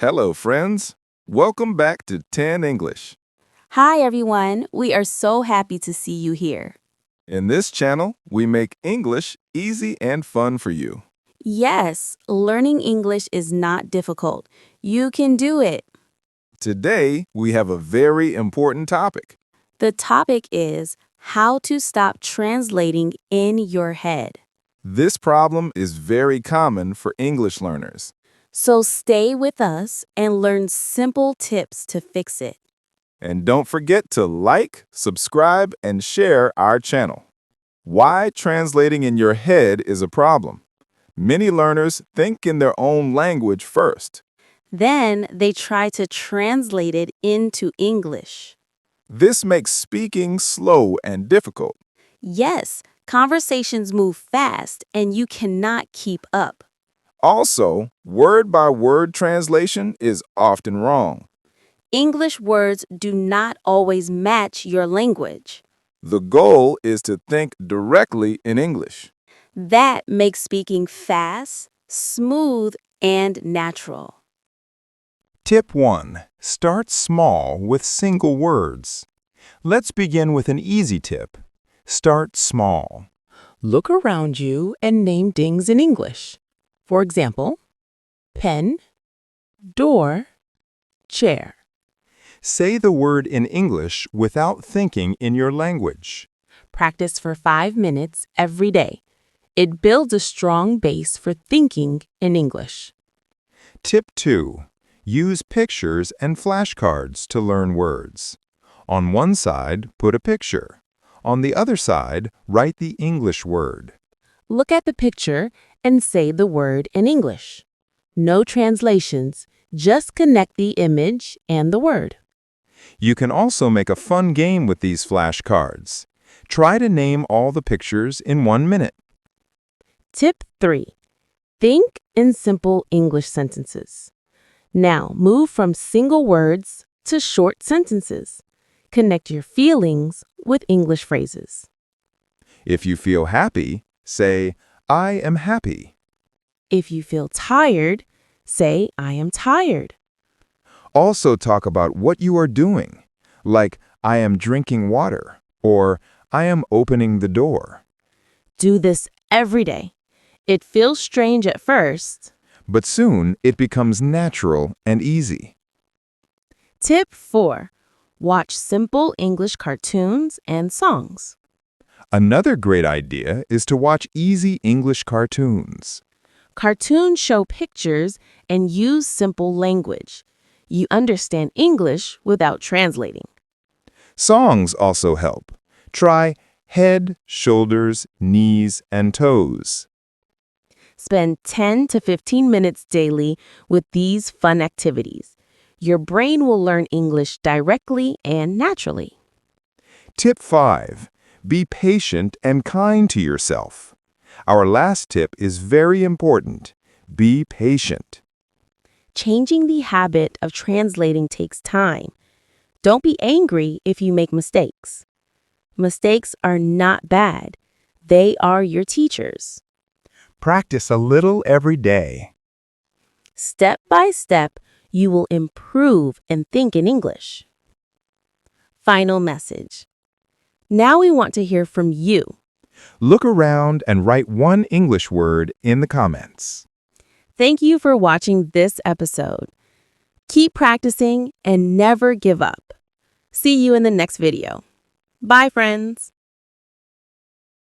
Hello, friends. Welcome back to 10 English. Hi, everyone. We are so happy to see you here. In this channel, we make English easy and fun for you. Yes, learning English is not difficult. You can do it. Today, we have a very important topic. The topic is how to stop translating in your head. This problem is very common for English learners. So stay with us and learn simple tips to fix it. And don't forget to like, subscribe, and share our channel. Why translating in your head is a problem. Many learners think in their own language first. Then they try to translate it into English. This makes speaking slow and difficult. Yes, conversations move fast and you cannot keep up. Also, word-by-word translation is often wrong. English words do not always match your language. The goal is to think directly in English. That makes speaking fast, smooth, and natural. Tip 1. Start small with single words. Let's begin with an easy tip. Start small. Look around you and name things in English. For example, pen, door, chair. Say the word in English without thinking in your language. Practice for 5 minutes every day. It builds a strong base for thinking in English. Tip 2. Use pictures and flashcards to learn words. On one side, put a picture. On the other side, write the English word. Look at the picture and say the word in English. No translations, just connect the image and the word. You can also make a fun game with these flashcards. Try to name all the pictures in 1 minute. Tip 3. Think in simple English sentences. Now move from single words to short sentences. Connect your feelings with English phrases. If you feel happy, say, I am happy. If you feel tired, say, I am tired. Also talk about what you are doing, like I am drinking water or I am opening the door. Do this every day. It feels strange at first. But soon it becomes natural and easy. Tip 4. Watch simple English cartoons and songs. Another great idea is to watch easy English cartoons. Cartoons show pictures and use simple language. You understand English without translating. Songs also help. Try head, shoulders, knees, and toes. Spend 10 to 15 minutes daily with these fun activities. Your brain will learn English directly and naturally. Tip 5. Be patient and kind to yourself. Our last tip is very important. Be patient. Changing the habit of translating takes time. Don't be angry if you make mistakes. Mistakes are not bad. They are your teachers. Practice a little every day. Step by step, you will improve and think in English. Final message. Now we want to hear from you. Look around and write one English word in the comments. Thank you for watching this episode. Keep practicing and never give up. See you in the next video. Bye, friends.